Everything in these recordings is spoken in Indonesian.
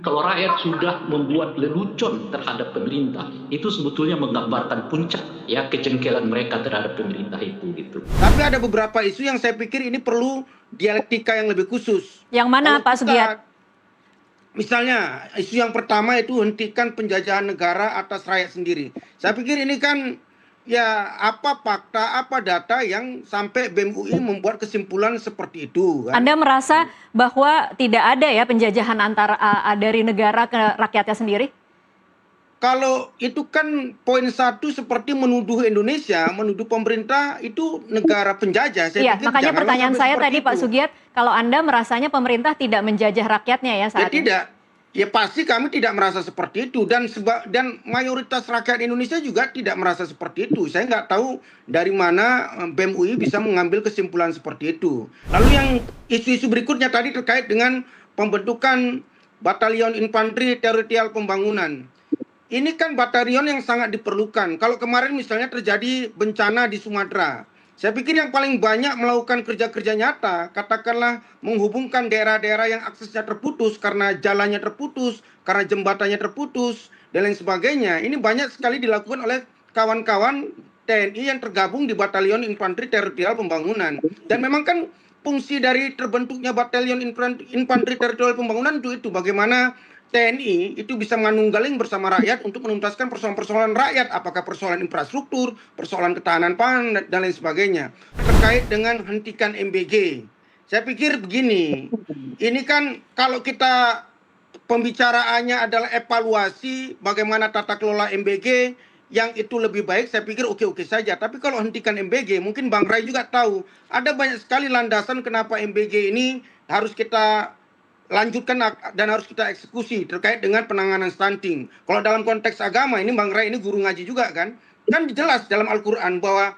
Kalau rakyat sudah membuat lelucon terhadap pemerintah, itu sebetulnya menggambarkan puncak ya kejengkelan mereka terhadap pemerintah itu gitu. Tapi ada beberapa isu yang saya pikir ini perlu dialektika yang lebih khusus. Yang mana, Kalau Pak Sugiat? misalnya isu yang pertama itu hentikan penjajahan negara atas rakyat sendiri. Saya pikir ini kan ya apa fakta, apa data yang sampai BEM UI membuat kesimpulan seperti itu kan? Anda merasa bahwa tidak ada ya penjajahan antara dari negara ke rakyatnya sendiri? Kalau itu kan poin satu seperti menuduh Indonesia, menuduh pemerintah itu negara penjajah. Iya, makanya pertanyaan saya tadi Pak Sugiat, kalau Anda merasanya pemerintah tidak menjajah rakyatnya ya saat ini? Tidak. Ya pasti kami tidak merasa seperti itu dan mayoritas rakyat Indonesia juga tidak merasa seperti itu. Saya nggak tahu dari mana BEM UI bisa mengambil kesimpulan seperti itu. Lalu yang isu-isu berikutnya tadi terkait dengan pembentukan Batalion Infanteri Teritorial Pembangunan. Ini kan batalion yang sangat diperlukan. Kalau kemarin misalnya terjadi bencana di Sumatera, saya pikir yang paling banyak melakukan kerja-kerja nyata, katakanlah menghubungkan daerah-daerah yang aksesnya terputus karena jalannya terputus, karena jembatannya terputus, dan lain sebagainya. Ini banyak sekali dilakukan oleh kawan-kawan TNI yang tergabung di Batalion Infanteri Teritorial Pembangunan. Dan memang kan fungsi dari terbentuknya Batalion Infanteri Teritorial Pembangunan itu bagaimana TNI itu bisa manunggaling bersama rakyat untuk menuntaskan persoalan-persoalan rakyat, apakah persoalan infrastruktur, persoalan ketahanan pangan, dan lain sebagainya. Terkait dengan hentikan MBG, saya pikir begini, ini kan kalau kita pembicaraannya adalah evaluasi bagaimana tata kelola MBG, yang itu lebih baik, saya pikir oke-oke saja. Tapi kalau hentikan MBG, mungkin Bang Ray juga tahu, ada banyak sekali landasan kenapa MBG ini harus kita lanjutkan dan harus kita eksekusi terkait dengan penanganan stunting. Kalau dalam konteks agama, ini Bang Ray ini guru ngaji juga kan jelas dalam Al-Quran bahwa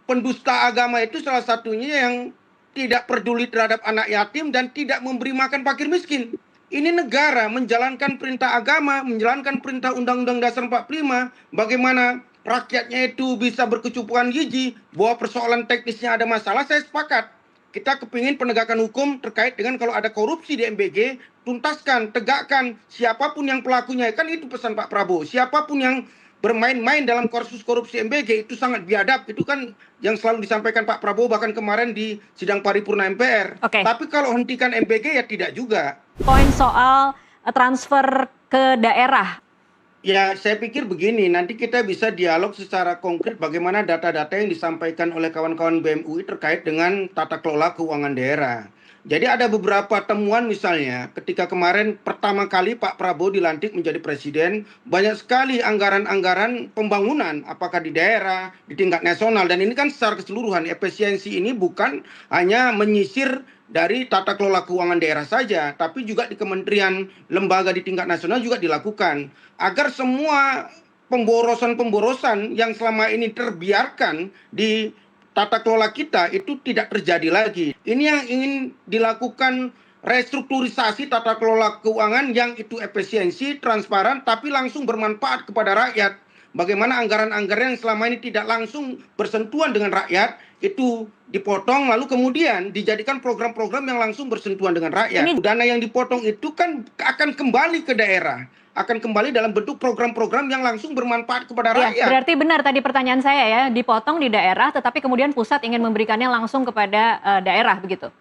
pendusta agama itu salah satunya yang tidak peduli terhadap anak yatim dan tidak memberi makan fakir miskin. Ini negara menjalankan perintah agama, menjalankan perintah Undang-Undang Dasar 45, bagaimana rakyatnya itu bisa berkecukupan gizi, bahwa persoalan teknisnya ada masalah, saya sepakat. Kita kepingin penegakan hukum terkait dengan kalau ada korupsi di MBG, tuntaskan, tegakkan siapapun yang pelakunya. Kan itu pesan Pak Prabowo. Siapapun yang bermain-main dalam kasus korupsi MBG itu sangat biadab. Itu kan yang selalu disampaikan Pak Prabowo bahkan kemarin di sidang paripurna MPR. Tapi kalau hentikan MBG ya tidak juga. Poin soal transfer ke daerah. Ya, saya pikir begini, nanti kita bisa dialog secara konkret bagaimana data-data yang disampaikan oleh kawan-kawan BEM UI terkait dengan tata kelola keuangan daerah. Jadi ada beberapa temuan misalnya ketika kemarin pertama kali Pak Prabowo dilantik menjadi presiden, banyak sekali anggaran-anggaran pembangunan, apakah di daerah, di tingkat nasional, dan ini kan secara keseluruhan. Efisiensi ini bukan hanya menyisir dari tata kelola keuangan daerah saja, tapi juga di kementerian lembaga di tingkat nasional juga dilakukan. Agar semua pemborosan-pemborosan yang selama ini terbiarkan di tata kelola kita itu tidak terjadi lagi. Ini yang ingin dilakukan restrukturisasi tata kelola keuangan yang itu efisiensi, transparan, tapi langsung bermanfaat kepada rakyat. Bagaimana anggaran-anggaran yang selama ini tidak langsung bersentuhan dengan rakyat itu dipotong lalu kemudian dijadikan program-program yang langsung bersentuhan dengan rakyat. Dana yang dipotong itu kan akan kembali ke daerah, akan kembali dalam bentuk program-program yang langsung bermanfaat kepada rakyat. Berarti benar tadi pertanyaan saya ya, dipotong di daerah tetapi kemudian pusat ingin memberikannya langsung kepada daerah begitu.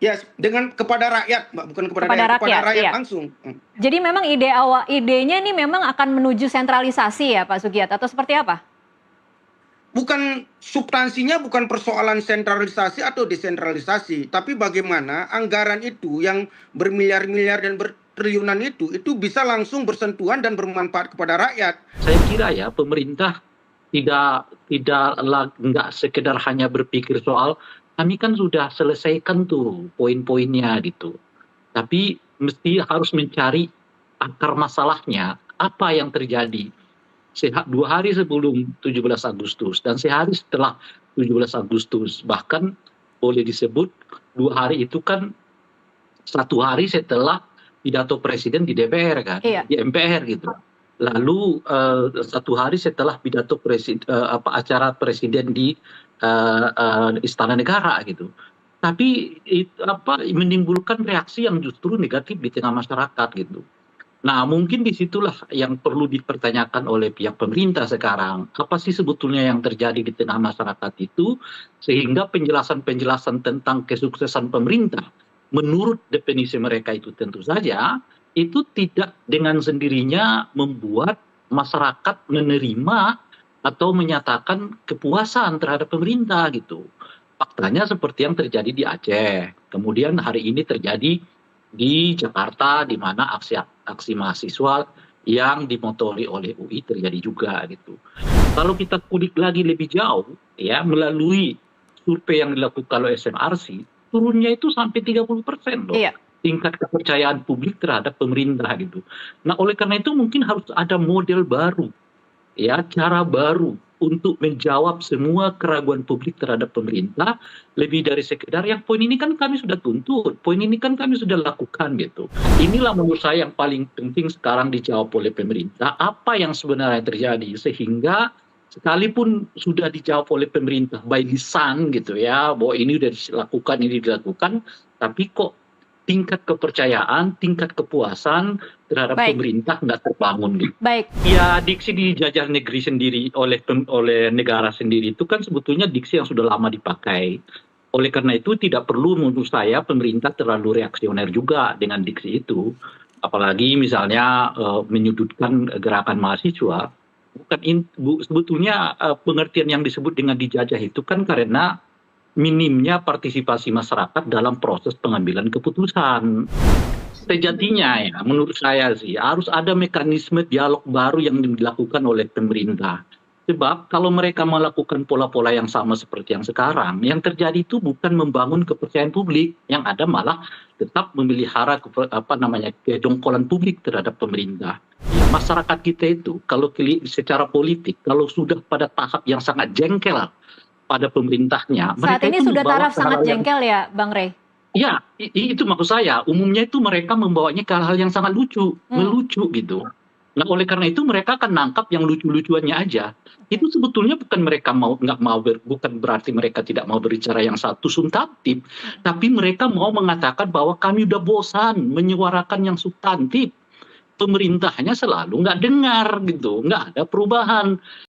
Ya, dengan kepada rakyat, Mbak, bukan kepada daerah, kepada rakyat langsung. Jadi memang idenya ini memang akan menuju sentralisasi ya Pak Sugiat atau seperti apa? Bukan substansinya, bukan persoalan sentralisasi atau desentralisasi, tapi bagaimana anggaran itu yang bermiliar-miliar dan bertriliunan itu bisa langsung bersentuhan dan bermanfaat kepada rakyat. Saya kira ya pemerintah nggak sekedar hanya berpikir soal kami kan sudah selesaikan tuh poin-poinnya gitu. Tapi mesti harus mencari akar masalahnya, apa yang terjadi. 2 hari sebelum 17 Agustus dan sehari setelah 17 Agustus. Bahkan boleh disebut 2 hari itu kan 1 hari setelah pidato presiden di DPR kan, di MPR gitu. Lalu 1 hari setelah pidato acara presiden di Istana Negara gitu. Tapi menimbulkan reaksi yang justru negatif di tengah masyarakat gitu. Nah, mungkin disitulah yang perlu dipertanyakan oleh pihak pemerintah sekarang. Apa sih sebetulnya yang terjadi di tengah masyarakat itu, sehingga penjelasan-penjelasan tentang kesuksesan pemerintah, menurut definisi mereka itu tentu saja, itu tidak dengan sendirinya membuat masyarakat menerima atau menyatakan kepuasan terhadap pemerintah gitu. Faktanya seperti yang terjadi di Aceh. Kemudian hari ini terjadi di Jakarta di mana aksi aksi mahasiswa yang dimotori oleh UI terjadi juga gitu. Kalau kita kulik lagi lebih jauh ya melalui survei yang dilakukan oleh SMRC, turunnya itu sampai 30% loh Iya, tingkat kepercayaan publik terhadap pemerintah gitu. Nah, oleh karena itu mungkin harus ada model baru ya, cara baru untuk menjawab semua keraguan publik terhadap pemerintah, lebih dari sekedar yang poin ini kan kami sudah tuntut, poin ini kan kami sudah lakukan gitu. Inilah menurut saya yang paling penting sekarang dijawab oleh pemerintah, apa yang sebenarnya terjadi sehingga sekalipun sudah dijawab oleh pemerintah by lisan gitu ya, bahwa ini sudah dilakukan, ini dilakukan, tapi kok tingkat kepercayaan, tingkat kepuasan terhadap baik, pemerintah nggak terbangun gitu. baik. Ya, diksi di jajah negeri sendiri oleh negara sendiri itu kan sebetulnya diksi yang sudah lama dipakai. Oleh karena itu tidak perlu menurut saya pemerintah terlalu reaksioner juga dengan diksi itu. Apalagi misalnya menyudutkan gerakan mahasiswa. Sebetulnya pengertian yang disebut dengan dijajah itu kan karena minimnya partisipasi masyarakat dalam proses pengambilan keputusan. Sejatinya ya, menurut saya sih harus ada mekanisme dialog baru yang dilakukan oleh pemerintah. Sebab kalau mereka melakukan pola-pola yang sama seperti yang sekarang, yang terjadi itu bukan membangun kepercayaan publik, yang ada malah tetap memelihara kedongkolan publik terhadap pemerintah. Ya, masyarakat kita itu kalau secara politik, kalau sudah pada tahap yang sangat jengkel pada pemerintahnya, Saat mereka ini itu sudah membawa taraf ke sangat hal yang jengkel ya, Bang Rey? ya, itu maksud saya. Umumnya itu mereka membawanya ke hal-hal yang sangat lucu, Hmm, melucu gitu. Nah, oleh karena itu mereka akan nangkap yang lucu-lucuannya aja. oke. Itu sebetulnya bukan mereka mau nggak mau bukan berarti mereka tidak mau berbicara yang satu substantif, tapi mereka mau mengatakan bahwa kami udah bosan menyuarakan yang substantif. Pemerintahnya selalu nggak dengar gitu, nggak ada perubahan.